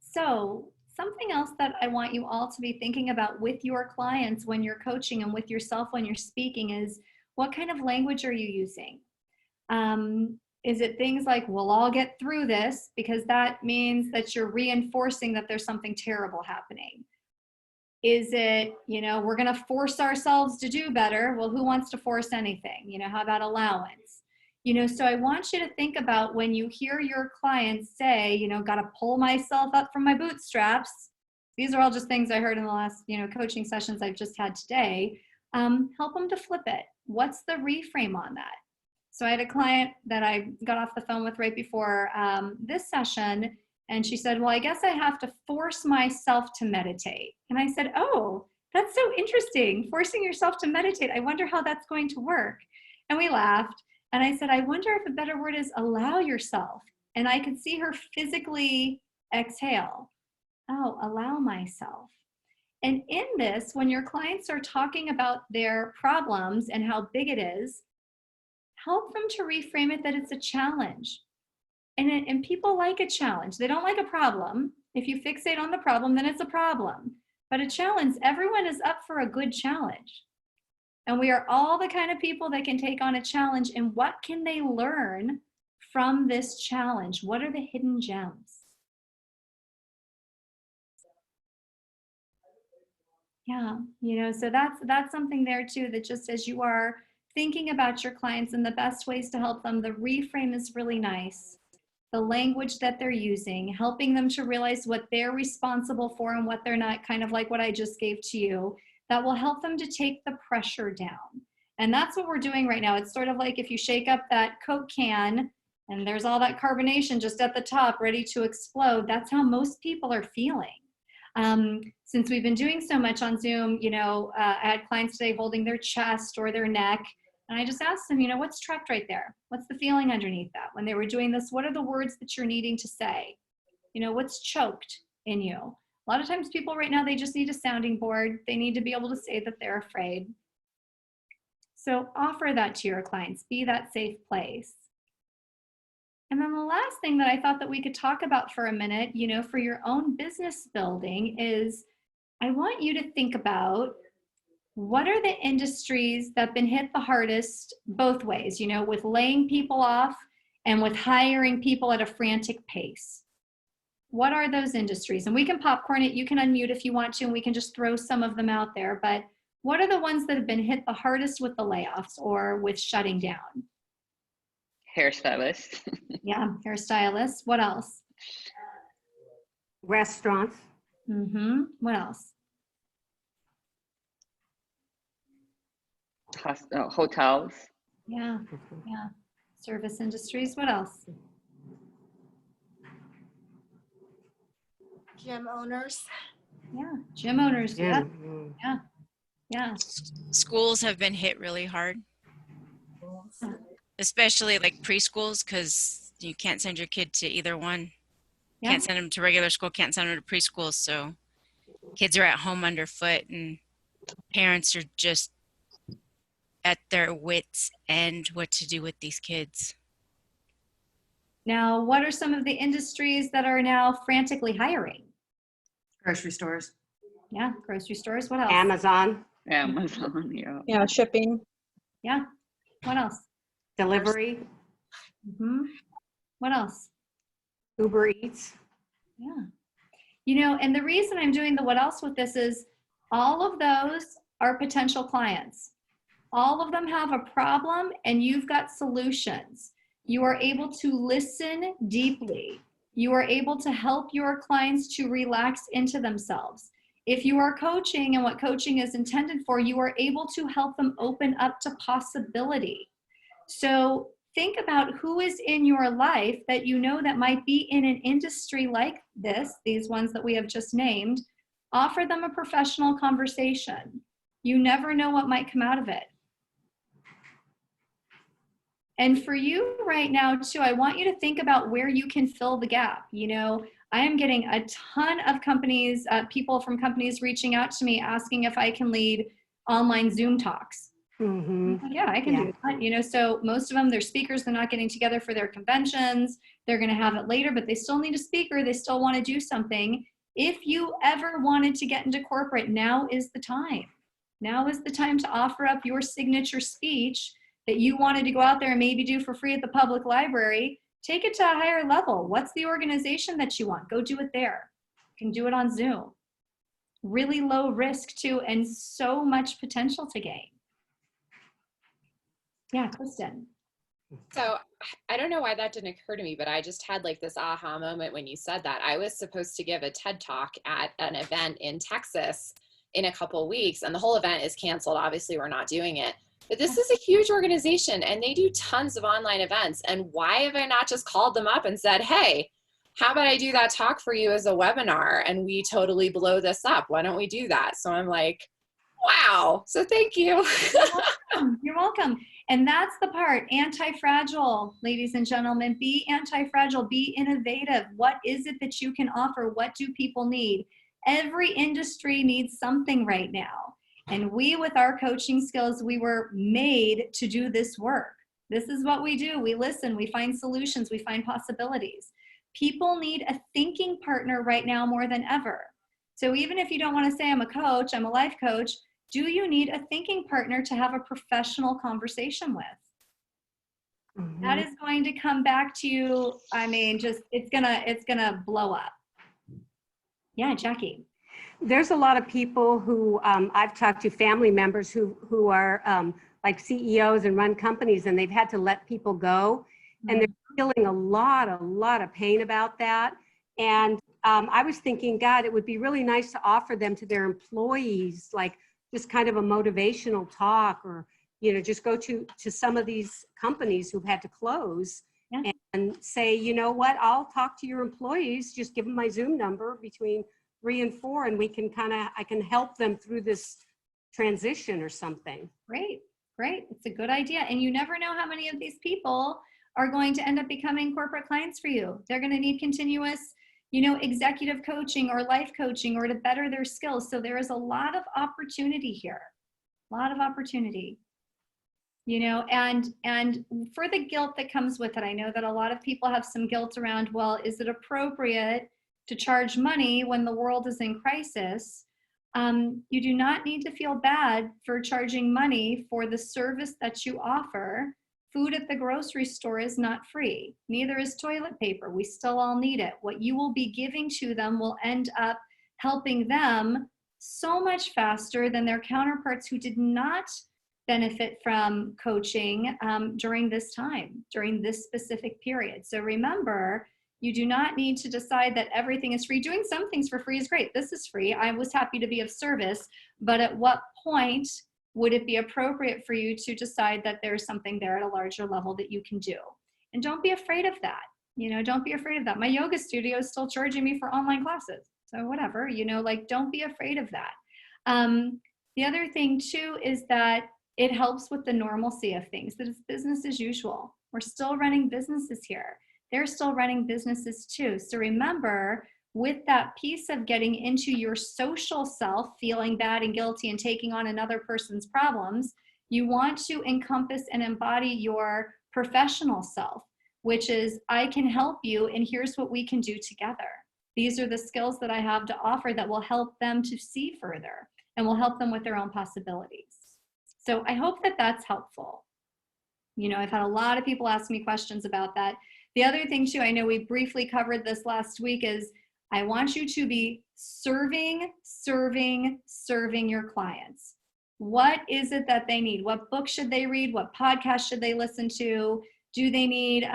So something else that I want you all to be thinking about with your clients when you're coaching and with yourself when you're speaking is, what kind of language are you using? Is it things like, we'll all get through this, because that means that you're reinforcing that there's something terrible happening? Is it, we're going to force ourselves to do better? Well, who wants to force anything? How about allowance? So I want you to think about when you hear your clients say, got to pull myself up from my bootstraps. These are all just things I heard in the last, coaching sessions I've just had today. Help them to flip it. What's the reframe on that? So I had a client that I got off the phone with right before this session, and she said, well, I guess I have to force myself to meditate. And I said, oh, that's so interesting. Forcing yourself to meditate. I wonder how that's going to work. And we laughed. And I said, I wonder if a better word is allow yourself. And I could see her physically exhale. Oh, allow myself. And in this, when your clients are talking about their problems and how big it is, help them to reframe it that it's a challenge. And people like a challenge. They don't like a problem. If you fixate on the problem, then it's a problem. But a challenge, everyone is up for a good challenge. And we are all the kind of people that can take on a challenge. And what can they learn from this challenge? What are the hidden gems? Yeah, so that's something there too, that just as you are thinking about your clients and the best ways to help them, the reframe is really nice. The language that they're using, helping them to realize what they're responsible for and what they're not, kind of like what I just gave to you, that will help them to take the pressure down. And that's what we're doing right now. It's sort of like if you shake up that Coke can and there's all that carbonation just at the top ready to explode. That's how most people are feeling. Since we've been doing so much on Zoom, I had clients today holding their chest or their neck. And I just asked them, what's trapped right there? What's the feeling underneath that? When they were doing this, what are the words that you're needing to say? What's choked in you? A lot of times people right now, they just need a sounding board. They need to be able to say that they're afraid. So offer that to your clients. Be that safe place. And then the last thing that I thought that we could talk about for a minute, for your own business building is, I want you to think about, what are the industries that have been hit the hardest both ways, with laying people off and with hiring people at a frantic pace? What are those industries? And we can popcorn it. You can unmute if you want to, and we can just throw some of them out there. But what are the ones that have been hit the hardest with the layoffs or with shutting down? Hairstylist. Yeah, hairstylists. What else? Restaurants. What else? Hotels. Yeah. Service industries. What else? Gym owners. Yeah, gym owners. Yeah. Schools have been hit really hard, especially like preschools, because you can't send your kid to either one. Can't send them to regular school, can't send them to preschool. So kids are at home underfoot, and parents are just at their wits' end what to do with these kids. Now, what are some of the industries that are now frantically hiring? Grocery stores. Yeah, grocery stores. What else? Amazon. Amazon, yeah. Yeah, shipping. Yeah. What else? Delivery. What else? Uber Eats. Yeah. And the reason I'm doing the what else with this is, all of those are potential clients. All of them have a problem, and you've got solutions. You are able to listen deeply. You are able to help your clients to relax into themselves. If you are coaching and what coaching is intended for, you are able to help them open up to possibility. So think about who is in your life that that might be in an industry like this, these ones that we have just named. Offer them a professional conversation. You never know what might come out of it. And for you right now too, I want you to think about where you can fill the gap. I am getting a ton of companies, people from companies reaching out to me asking if I can lead online Zoom talks. Yeah, I can do that. You know, so most of them, they're speakers, they're not getting together for their conventions. They're going to have it later, but they still need a speaker. They still want to do something. If you ever wanted to get into corporate, now is the time. Now is the time to offer up your signature speech that you wanted to go out there and maybe do for free at the public library. Take it to a higher level. What's the organization that you want? Go do it there. You can do it on Zoom. Really low risk too, and so much potential to gain. Yeah, Kristen. So I don't know why that didn't occur to me, but I just had like this aha moment when you said that. I was supposed to give a TED Talk at an event in Texas in a couple of weeks, and the whole event is canceled. Obviously, we're not doing it. But this is a huge organization, and they do tons of online events. And why have I not just called them up and said, hey, how about I do that talk for you as a webinar, and we totally blow this up? Why don't we do that? So I'm like, wow. So thank you. You're welcome. You're welcome. And that's the part, anti-fragile, ladies and gentlemen. Be anti-fragile, be innovative. What is it that you can offer? What do people need? Every industry needs something right now. And we, with our coaching skills, we were made to do this work. This is what we do. We listen, we find solutions, we find possibilities. People need a thinking partner right now more than ever. So even if you don't want to say I'm a coach, I'm a life coach, do you need a thinking partner to have a professional conversation with? That is going to come back to you. I mean, just it's gonna blow up. Yeah, Jackie. There's a lot of people who I've talked to, family members who are like CEOs and run companies, and they've had to let people go, and they're feeling a lot of pain about that. And I was thinking, God, it would be really nice to offer them to their employees, like just kind of a motivational talk, or just go to some of these companies who've had to close and say, you know what, I'll talk to your employees, just give them my Zoom number between 3 and 4, and we can I can help them through this transition or something. Great. It's a good idea. And you never know how many of these people are going to end up becoming corporate clients for you. They're going to need continuous, executive coaching or life coaching, or to better their skills. So there is a lot of opportunity here, a lot of opportunity, and for the guilt that comes with it. I know that a lot of people have some guilt around, well, is it appropriate to charge money when the world is in crisis? You do not need to feel bad for charging money for the service that you offer. Food at the grocery store is not free. Neither is toilet paper. We still all need it. What you will be giving to them will end up helping them so much faster than their counterparts who did not benefit from coaching during this time, during this specific period. So remember, you do not need to decide that everything is free. Doing some things for free is great. This is free. I was happy to be of service, but at what point would it be appropriate for you to decide that there's something there at a larger level that you can do? And don't be afraid of that. Don't be afraid of that. My yoga studio is still charging me for online classes. So whatever, don't be afraid of that. The other thing too is that it helps with the normalcy of things, that it's business as usual. We're still running businesses here. They're still running businesses too. So remember, with that piece of getting into your social self, feeling bad and guilty and taking on another person's problems, you want to encompass and embody your professional self, which is, I can help you and here's what we can do together. These are the skills that I have to offer that will help them to see further and will help them with their own possibilities. So I hope that that's helpful. I've had a lot of people ask me questions about that. The other thing too, I know we briefly covered this last week, is I want you to be serving your clients. What is it that they need? What book should they read? What podcast should they listen to? Do they need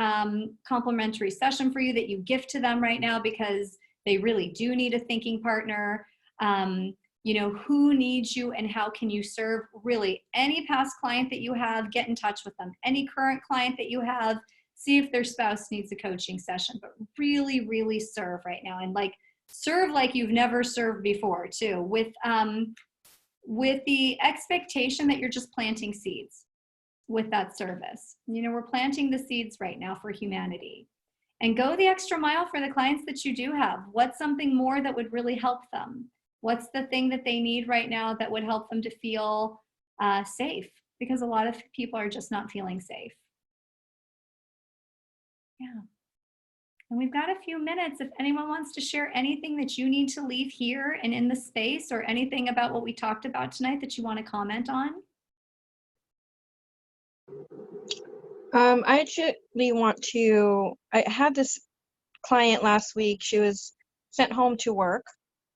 complimentary session for you that you gift to them right now because they really do need a thinking partner? Who needs you and how can you serve? Really, any past client that you have, get in touch with them. Any current client that you have, see if their spouse needs a coaching session, but really serve right now, and serve like you've never served before too, with the expectation that you're just planting seeds with that service. We're planting the seeds right now for humanity. And go the extra mile for the clients that you do have. What's something more that would really help them? What's the thing that they need right now that would help them to feel safe? Because a lot of people are just not feeling safe. Yeah. And we've got a few minutes. If anyone wants to share anything that you need to leave here and in the space, or anything about what we talked about tonight that you want to comment on. I actually I had this client last week. She was sent home to work,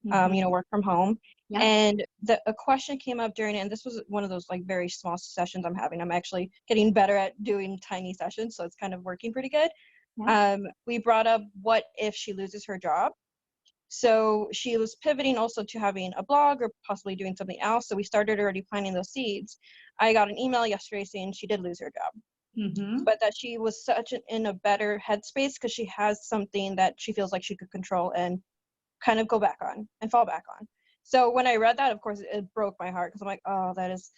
work from home. Yeah. And a question came up during it, and this was one of those like very small sessions I'm having. I'm actually getting better at doing tiny sessions, so it's kind of working pretty good. Yeah. We brought up, what if she loses her job? So she was pivoting also to having a blog or possibly doing something else. So we started already planting those seeds. I got an email yesterday saying she did lose her job, but that she was in a better headspace because she has something that she feels like she could control and kind of go back on and fall back on. So when I read that, of course, it broke my heart, because I'm like, oh, that is,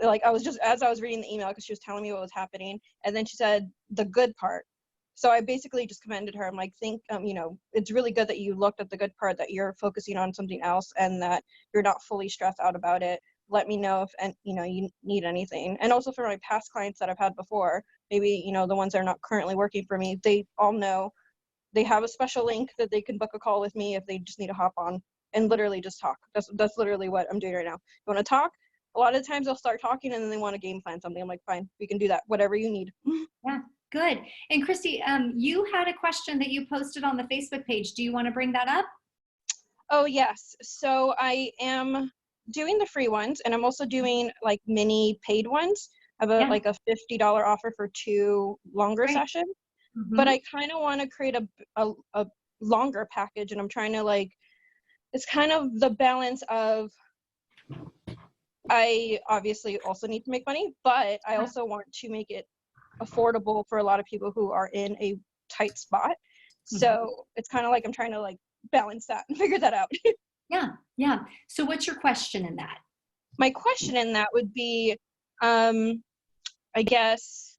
like, I was just, as I was reading the email, because she was telling me what was happening, and then she said the good part. So I basically just commended her. I'm like, it's really good that you looked at the good part, that you're focusing on something else, and that you're not fully stressed out about it. Let me know if you need anything. And also for my past clients that I've had before, maybe, the ones that are not currently working for me, they all know they have a special link that they can book a call with me if they just need to hop on and literally just talk. That's literally what I'm doing right now. You want to talk? A lot of times they'll start talking and then they want to game plan something. I'm like, fine, we can do that, whatever you need. Yeah, good. And Christy, you had a question that you posted on the Facebook page. Do you want to bring that up? Oh, yes. So I am doing the free ones, and I'm also doing like mini paid ones. I have like a $50 offer for 2 longer sessions. But I kind of want to create a longer package, and I'm trying to it's kind of the balance of, I obviously also need to make money, but I also want to make it affordable for a lot of people who are in a tight spot. So it's kind of like I'm trying to balance that and figure that out. Yeah. So what's your question in that? My question in that would be, I guess,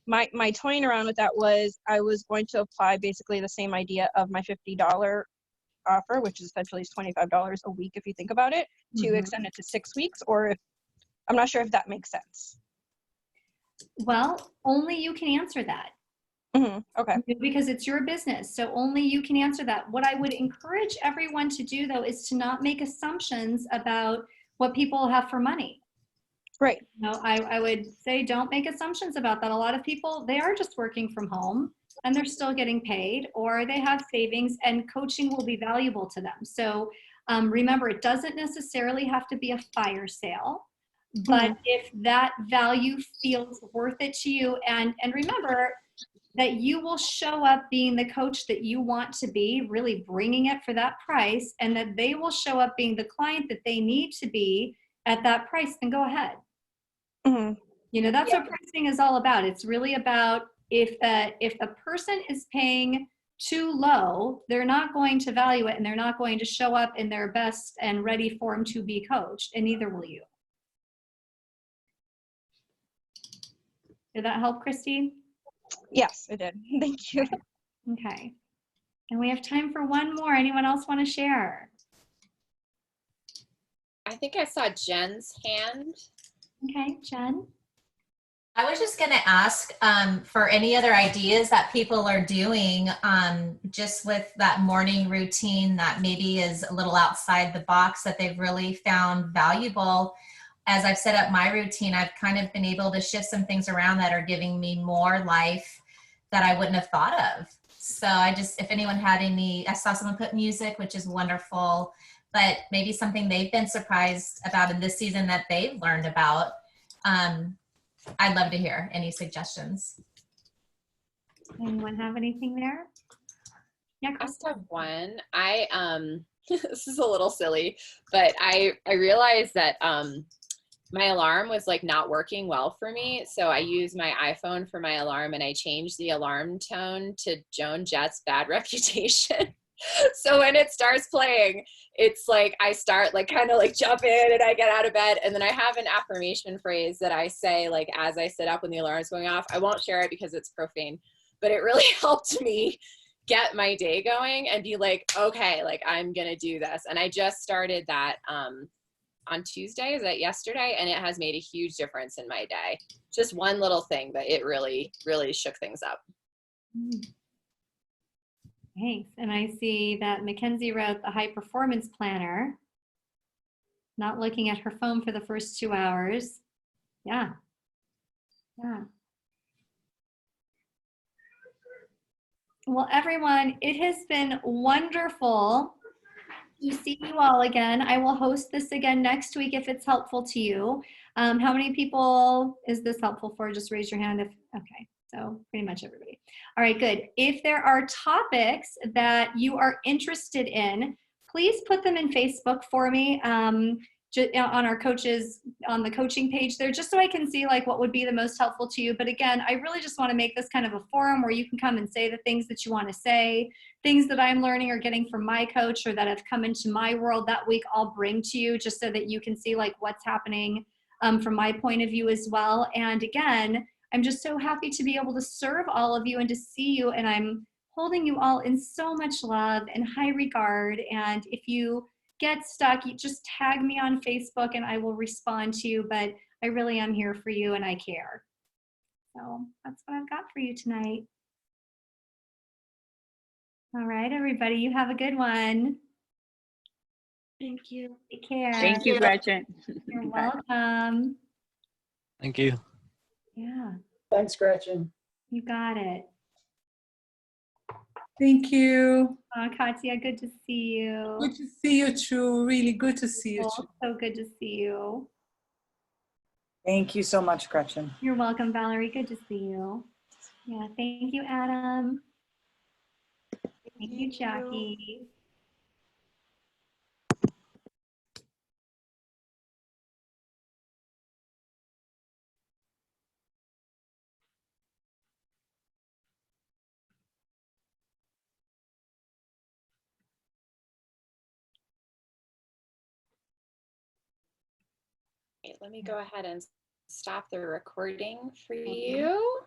my toying around with that was, I was going to apply basically the same idea of my $50 offer, which is essentially $25 a week if you think about it, to extend it to 6 weeks, or I'm not sure if that makes sense. Well, only you can answer that. Okay. Because it's your business, so only you can answer that. What I would encourage everyone to do, though, is to not make assumptions about what people have for money. Right. I would say don't make assumptions about that. A lot of people, they are just working from home and they're still getting paid, or they have savings, and coaching will be valuable to them. So remember, it doesn't necessarily have to be a fire sale, but if that value feels worth it to you, and remember that you will show up being the coach that you want to be, really bringing it for that price, and that they will show up being the client that they need to be at that price, then go ahead. That's what pricing is all about. It's really about, if the person is paying too low, they're not going to value it, and they're not going to show up in their best and ready for them to be coached, and neither will you. Did that help, Christy? Yes, it did. Thank you. Okay. And we have time for one more. Anyone else want to share? I think I saw Jen's hand. Okay, Jen. I was just going to ask for any other ideas that people are doing just with that morning routine that maybe is a little outside the box that they've really found valuable. As I've set up my routine, I've kind of been able to shift some things around that are giving me more life that I wouldn't have thought of. So if anyone had I saw someone put music, which is wonderful, but maybe something they've been surprised about in this season that they've learned about. I'd love to hear any suggestions. Anyone have anything there? Yeah, I just have one. This is a little silly, but I realized that my alarm was not working well for me. So I used my iPhone for my alarm, and I changed the alarm tone to Joan Jett's Bad Reputation. So when it starts playing, it's I start kind of jump in, and I get out of bed, and then I have an affirmation phrase that I say as I sit up when the alarm is going off. I won't share it because it's profane, but it really helped me get my day going and be like, okay, like I'm gonna do this. And I just started that on Tuesday, is that yesterday? And it has made a huge difference in my day. Just one little thing, but it really, really shook things up. Thanks. And I see that Mackenzie wrote the high performance planner, not looking at her phone for the first 2 hours. Yeah. Yeah. Well, everyone, it has been wonderful to see you all again. I will host this again next week if it's helpful to you. How many people is this helpful for? Just raise your hand if, okay, so pretty much everybody. All right, good. If there are topics that you are interested in, please put them in Facebook for me. On our coaches, on the coaching page there, just so I can see like what would be the most helpful to you. But again, I really just want to make this kind of a forum where you can come and say the things that you want to say, things that I'm learning or getting from my coach or that have come into my world that week, I'll bring to you just so that you can see like what's happening from my point of view as well. And again, I'm just so happy to be able to serve all of you and to see you. And I'm holding you all in so much love and high regard. And if you get stuck, you just tag me on Facebook and I will respond to you, but I really am here for you and I care. So that's what I've got for you tonight. All right, everybody, you have a good one. Thank you. Take care. Thank you, Gretchen. You're Bye. welcome. Thank you. Yeah, Thanks, Gretchen. you got it. Thank you. Katya, good to see you. Good to see you too. Really good to see you too. So good to see you. Thank you so much, Gretchen. You're welcome, Valerie. Good to see you. Yeah, thank you, Adam. Thank you, Jackie. Okay, let me go ahead and stop the recording for you.